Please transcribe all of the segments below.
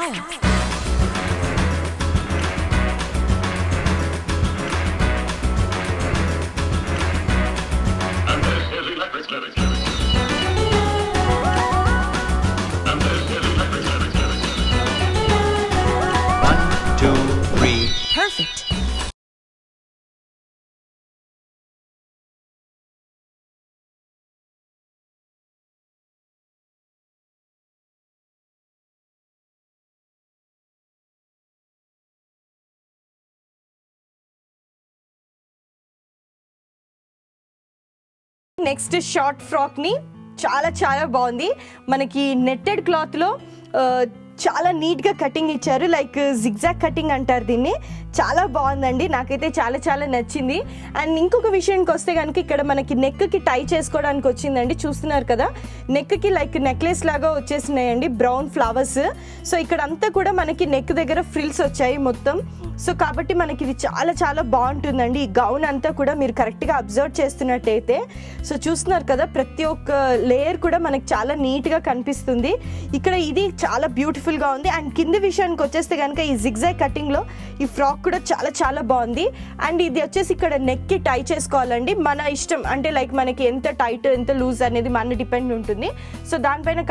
style. And this is Electric Lyrics. And this is Electric Lyrics. 1, 2, 3. Perfect. Next short frock ని చాలా చాలా బాగుంది. మనకి నెట్టెడ్ క్లాత్ లో చాలా నీట్ గా కటింగ్ ఇచ్చారు, లైక్ జిగ్జాగ్ కటింగ్ అంటారు దీన్ని. చాలా బాగుందండి, నాకైతే చాలా చాలా నచ్చింది. అండ్ ఇంకొక విషయానికి వస్తే కనుక ఇక్కడ మనకి నెక్ కి టై చేసుకోవడానికి వచ్చిందండి. చూస్తున్నారు కదా, నెక్ కి లైక్ నెక్లెస్ లాగా వచ్చేసినాయండి బ్రౌన్ ఫ్లవర్స్. సో ఇక్కడ అంతా కూడా మనకి నెక్ దగ్గర ఫ్రిల్స్ వచ్చాయి మొత్తం. సో కాబట్టి మనకి ఇది చాలా చాలా బాగుంటుందండి. ఈ గౌన్ అంతా కూడా మీరు కరెక్ట్గా అబ్జర్వ్ చేస్తున్నట్టయితే సో చూస్తున్నారు కదా, ప్రతి ఒక్క లేయర్ కూడా మనకి చాలా నీట్గా కనిపిస్తుంది. ఇక్కడ ఇది చాలా బ్యూటిఫుల్గా ఉంది. అండ్ కింది విషయానికి వచ్చేస్తే కనుక ఈ జిగ్జాగ్ కటింగ్లో ఈ ఫ్రాక్ కూడా చాలా చాలా బాగుంది. అండ్ ఇది వచ్చేసి ఇక్కడ నెక్కి టై చేసుకోవాలండి, మన ఇష్టం. అంటే లైక్ మనకి ఎంత టైట్ ఎంత లూజ్ అనేది మన డిపెండ్ ఉంటుంది. సో దానిపైన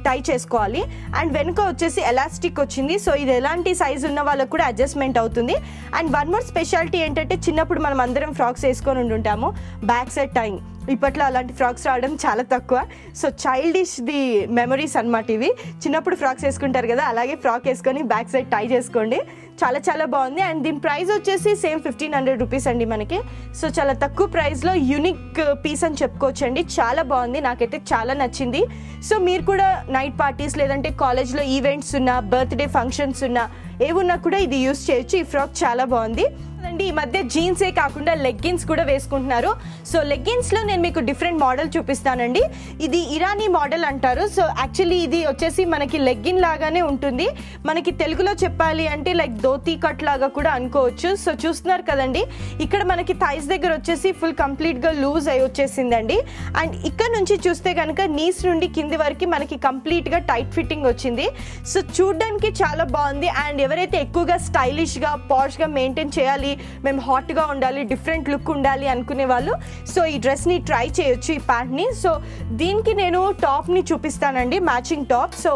టై చేసుకోవాలి. అండ్ వెనుక వచ్చేసి ఎలాస్టిక్ వచ్చింది. సో ఇది ఎలాంటి సైజ్ ఉన్న వాళ్ళకు కూడా అడ్జస్ట్మెంట్ అవుతుంది. అండ్ వన్ మోర్ స్పెషాలిటీ ఏంటంటే, చిన్నప్పుడు మనం అందరం ఫ్రాక్స్ వేసుకొని ఉంటుంటాము బ్యాక్ సైడ్ టైయింగ్. ఇప్పట్లో అలాంటి ఫ్రాక్స్ రావడం చాలా తక్కువ. సో చైల్డిష్ ది మెమరీస్ అన్నమాట ఇవి. చిన్నప్పుడు ఫ్రాక్స్ వేసుకుంటారు కదా, అలాగే ఫ్రాక్ వేసుకొని బ్యాక్ సైడ్ టై చేసుకోండి. చాలా చాలా బాగుంది. అండ్ దీని ప్రైస్ వచ్చేసి సేమ్ 1500 రూపీస్ అండి మనకి. సో చాలా తక్కువ ప్రైస్లో యూనిక్ పీస్ అని చెప్పుకోవచ్చు అండి. చాలా బాగుంది, నాకైతే చాలా నచ్చింది. సో మీరు కూడా నైట్ పార్టీస్ లేదంటే కాలేజ్లో ఈవెంట్స్ ఉన్నా, బర్త్డే ఫంక్షన్స్ ఉన్నా, ఏమున్నా కూడా ఇది యూస్ చేయొచ్చు. ఈ ఫ్రాక్ చాలా బాగుంది అండి. ఈ మధ్య జీన్సే కాకుండా లెగ్గిన్స్ కూడా వేసుకుంటున్నారు. సో లెగ్గిన్స్లో నేను మీకు డిఫరెంట్ మోడల్ చూపిస్తానండి. ఇది ఇరానీ మోడల్ అంటారు. సో యాక్చువల్లీ ఇది వచ్చేసి మనకి లెగ్గిన్ లాగానే ఉంటుంది. మనకి తెలుగులో చెప్పాలి అంటే లైక్ ధోతీ కట్ లాగా కూడా అనుకోవచ్చు. సో చూస్తున్నారు కదండి, ఇక్కడ మనకి థైస్ దగ్గర వచ్చేసి ఫుల్ కంప్లీట్గా లూజ్ అయి వచ్చేసిందండి. అండ్ ఇక్కడ నుంచి చూస్తే కనుక నీస్ నుండి కింది వరకు మనకి కంప్లీట్గా టైట్ ఫిట్టింగ్ వచ్చింది. సో చూడ్డానికి చాలా బాగుంది. అండ్ ఎవరైతే ఎక్కువగా స్టైలిష్గా పాష్గా మెయింటైన్ చేయాలి, మేము హాట్గా ఉండాలి, డిఫరెంట్ లుక్ ఉండాలి అనుకునే వాళ్ళు సో ఈ డ్రెస్ని ట్రై చేయొచ్చు, ఈ ప్యాంట్ని. సో దీనికి నేను టాప్ని చూపిస్తానండి, మ్యాచింగ్ టాప్. సో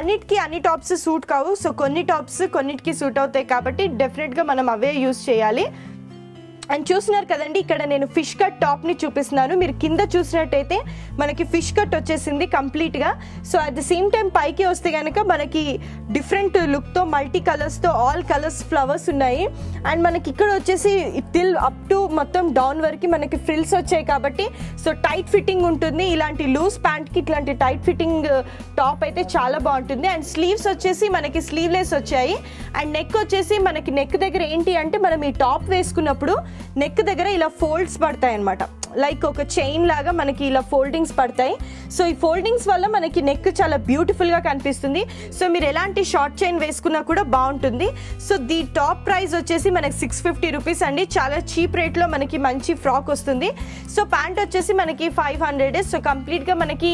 అన్నిటికీ అన్ని టాప్స్ సూట్ కావు. సో కొన్ని టాప్స్ కొన్నిటికి సూట్ అవుతాయి కాబట్టి డెఫినెట్గా మనం అవే యూస్ చేయాలి. అండ్ చూస్తున్నారు కదండి, ఇక్కడ నేను ఫిష్ కట్ టాప్ని చూపిస్తున్నాను. మీరు కింద చూసినట్టయితే మనకి ఫిష్ కట్ వచ్చేసింది కంప్లీట్గా. So at the same time పైకి వస్తే కనుక మనకి డిఫరెంట్ లుక్తో మల్టీ కలర్స్తో ఆల్ కలర్స్ ఫ్లవర్స్ ఉన్నాయి. అండ్ మనకి ఇక్కడ వచ్చేసి టిల్ అప్ టు మొత్తం డౌన్ వరకు మనకి ఫ్రిల్స్ వచ్చాయి కాబట్టి సో టైట్ ఫిట్టింగ్ ఉంటుంది. ఇలాంటి లూజ్ ప్యాంట్కి ఇట్లాంటి టైట్ ఫిట్టింగ్ టాప్ అయితే చాలా బాగుంటుంది. అండ్ స్లీవ్స్ వచ్చేసి మనకి స్లీవ్లెస్ వచ్చాయి. అండ్ నెక్ వచ్చేసి మనకి నెక్ దగ్గర ఏంటి అంటే, మనం ఈ టాప్ వేసుకున్నప్పుడు నెక్ దగ్గర ఇలా ఫోల్డ్స్ పడతాయి అన్నమాట, లైక్ ఒక చైన్ లాగా మనకి ఇలా ఫోల్డింగ్స్ పడతాయి. సో ఈ ఫోల్డింగ్స్ వల్ల మనకి నెక్ చాలా బ్యూటిఫుల్గా కనిపిస్తుంది. సో మీరు ఎలాంటి షార్ట్ చైన్ వేసుకున్నా కూడా బాగుంటుంది. సో ది టాప్ ప్రైస్ వచ్చేసి మనకి 650 రూపీస్ అండి. చాలా చీప్ రేట్లో మనకి మంచి ఫ్రాక్ వస్తుంది. సో ప్యాంట్ వచ్చేసి మనకి 500. సో కంప్లీట్గా మనకి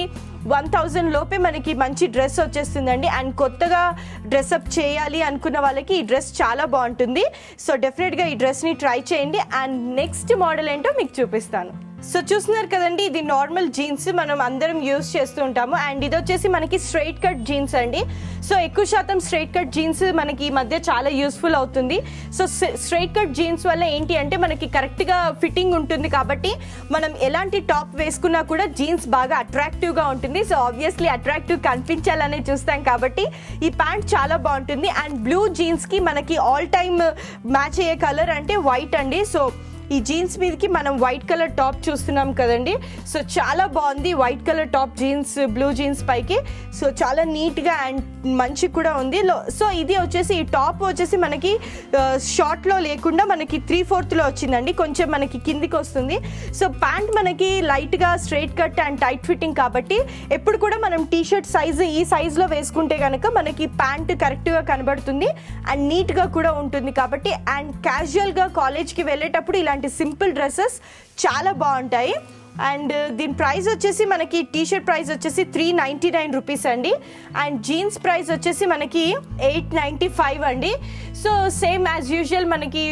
1000 లోపే మనకి మంచి డ్రెస్ వచ్చేస్తుందండి. అండ్ కొత్తగా డ్రెస్అప్ చేయాలి అనుకున్న వాళ్ళకి ఈ డ్రెస్ చాలా బాగుంటుంది. సో డెఫినెట్గా ఈ డ్రెస్ని ట్రై చేయండి. అండ్ నెక్స్ట్ మోడల్ ఏంటో మీకు చూపిస్తాను. సో చూస్తున్నారు కదండి, ఇది నార్మల్ జీన్స్ మనం అందరం యూస్ చేస్తూ ఉంటాము. అండ్ ఇది వచ్చేసి మనకి స్ట్రైట్ కట్ జీన్స్ అండి. సో ఎక్కువ శాతం స్ట్రైట్ కట్ జీన్స్ మనకి ఈ మధ్య చాలా యూస్ఫుల్ అవుతుంది. సో స్ట్రైట్ కట్ జీన్స్ వల్ల ఏంటి అంటే మనకి కరెక్ట్గా ఫిట్టింగ్ ఉంటుంది కాబట్టి మనం ఎలాంటి టాప్ వేసుకున్నా కూడా జీన్స్ బాగా అట్రాక్టివ్గా ఉంటుంది. సో ఆబ్వియస్లీ అట్రాక్టివ్ కనిపించాలనే చూస్తాం కాబట్టి ఈ ప్యాంట్ చాలా బాగుంటుంది. అండ్ బ్లూ జీన్స్కి మనకి ఆల్ టైమ్ మ్యాచ్ అయ్యే కలర్ అంటే వైట్ అండి. సో ఈ జీన్స్ మీదకి మనం వైట్ కలర్ టాప్ చూస్తున్నాం కదండి. సో చాలా బాగుంది white colour top jeans blue jeans పైకి. సో చాలా నీట్గా అండ్ మంచి కూడా ఉంది. సో ఇది వచ్చేసి ఈ టాప్ వచ్చేసి మనకి షార్ట్లో లేకుండా మనకి 3/4 వచ్చిందండి, కొంచెం మనకి కిందికి వస్తుంది. సో ప్యాంట్ మనకి లైట్గా straight cut and tight fitting కాబట్టి ఎప్పుడు కూడా మనం టీషర్ట్ సైజు ఈ సైజులో వేసుకుంటే కనుక మనకి ప్యాంట్ కరెక్ట్గా కనబడుతుంది అండ్ నీట్గా కూడా ఉంటుంది కాబట్టి. అండ్ క్యాజువల్గా కాలేజ్కి వెళ్ళేటప్పుడు ఇలాంటి సింపుల్ డ్రెస్సెస్ చాలా బాగుంటాయి. అండ్ దీని ప్రైస్ వచ్చేసి మనకి టీషర్ట్ ప్రైస్ వచ్చేసి 399 రూపీస్ అండి. అండ్ జీన్స్ ప్రైస్ వచ్చేసి మనకి 895 అండి. సో సేమ్ యాజ్ యూజువల్ మనకి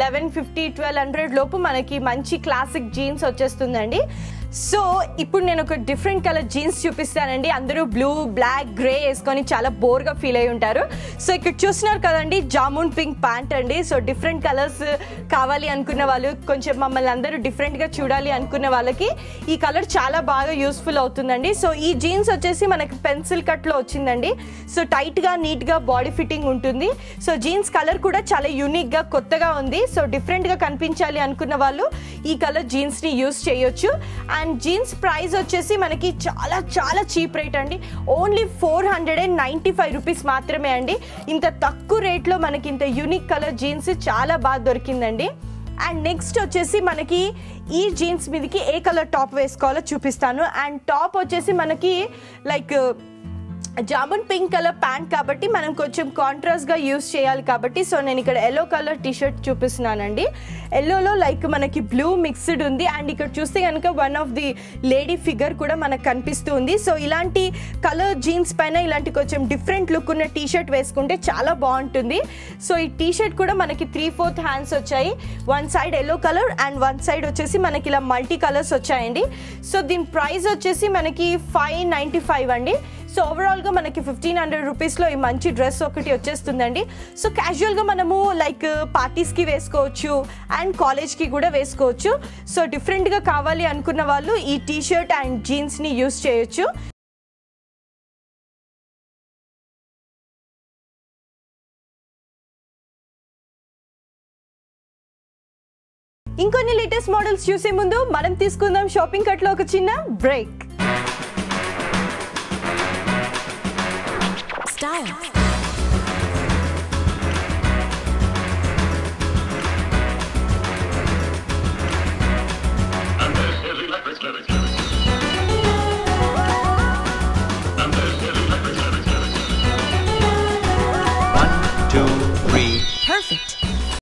1150-1200 లోపు మనకి మంచి క్లాసిక్ జీన్స్ వచ్చేస్తుందండి. సో ఇప్పుడు నేను ఒక డిఫరెంట్ కలర్ జీన్స్ చూపిస్తానండి. అందరూ బ్లూ, బ్లాక్, గ్రే వేసుకొని చాలా బోర్గా ఫీల్ అయి ఉంటారు. సో ఇక్కడ చూస్తున్నారు కదండి, జామున్ పింక్ ప్యాంట్ అండి. సో డిఫరెంట్ కలర్స్ కావాలి అనుకున్న వాళ్ళు, కొంచెం మమ్మల్ని అందరూ డిఫరెంట్గా చూడాలి అనుకున్న వాళ్ళకి ఈ కలర్ చాలా బాగా యూస్ఫుల్ అవుతుందండి. సో ఈ జీన్స్ వచ్చేసి మనకి పెన్సిల్ కట్లో వచ్చిందండి. సో టైట్గా, నీట్గా బాడీ ఫిట్టింగ్ ఉంటుంది. సో జీన్స్ కలర్ కూడా చాలా యూనిక్గా, కొత్తగా ఉంది. సో డిఫరెంట్గా కనిపించాలి అనుకున్న వాళ్ళు ఈ కలర్ జీన్స్ని యూస్ చేయొచ్చు. అండ్ జీన్స్ ప్రైస్ వచ్చేసి మనకి చాలా చాలా చీప్ రేట్ అండి. ఓన్లీ 495 రూపీస్ మాత్రమే అండి. ఇంత తక్కువ రేట్లో మనకి ఇంత యూనిక్ కలర్ జీన్స్ చాలా బాగా దొరికిందండి. అండ్ నెక్స్ట్ వచ్చేసి మనకి ఈ జీన్స్ మీదకి ఏ కలర్ టాప్ వేసుకోవాలో చూపిస్తాను. అండ్ టాప్ వచ్చేసి మనకి like jamun pink colour pant కాబట్టి మనం కొంచెం కాంట్రాస్ట్గా యూస్ చేయాలి కాబట్టి సో నేను ఇక్కడ ఎల్లో కలర్ టీషర్ట్ చూపిస్తున్నానండి. ఎల్లోలో లైక్ మనకి బ్లూ మిక్స్డ్ ఉంది. అండ్ ఇక్కడ చూస్తే కనుక one of the lady figure కూడా మనకు కనిపిస్తూ ఉంది. సో ఇలాంటి కలర్ జీన్స్ పైన ఇలాంటి కొంచెం డిఫరెంట్ లుక్ ఉన్న టీషర్ట్ వేసుకుంటే చాలా బాగుంటుంది. సో ఈ టీషర్ట్ కూడా మనకి 3/4 హ్యాండ్స్ వచ్చాయి. One side yellow colour and one side వచ్చేసి మనకి ఇలా మల్టీ కలర్స్ వచ్చాయండి. సో దీని ప్రైస్ వచ్చేసి మనకి 595 అండి. సో ఓవరాల్గా మనకి 1500 రూపీస్లో ఈ మంచి డ్రెస్ ఒకటి వచ్చేస్తుందండి. సో క్యాజువల్గా మనము లైక్ పార్టీస్కి వేసుకోవచ్చు అండ్ కాలేజ్కి కూడా వేసుకోవచ్చు. సో డిఫరెంట్గా కావాలి అనుకున్న వాళ్ళు ఈ టీషర్ట్ అండ్ జీన్స్ని యూస్ చేయొచ్చు. ఇంకొన్ని లేటెస్ట్ మోడల్స్ చూసే ముందు మనం తీసుకుందాం షాపింగ్ కట్లో ఒక చిన్న బ్రేక్. Style.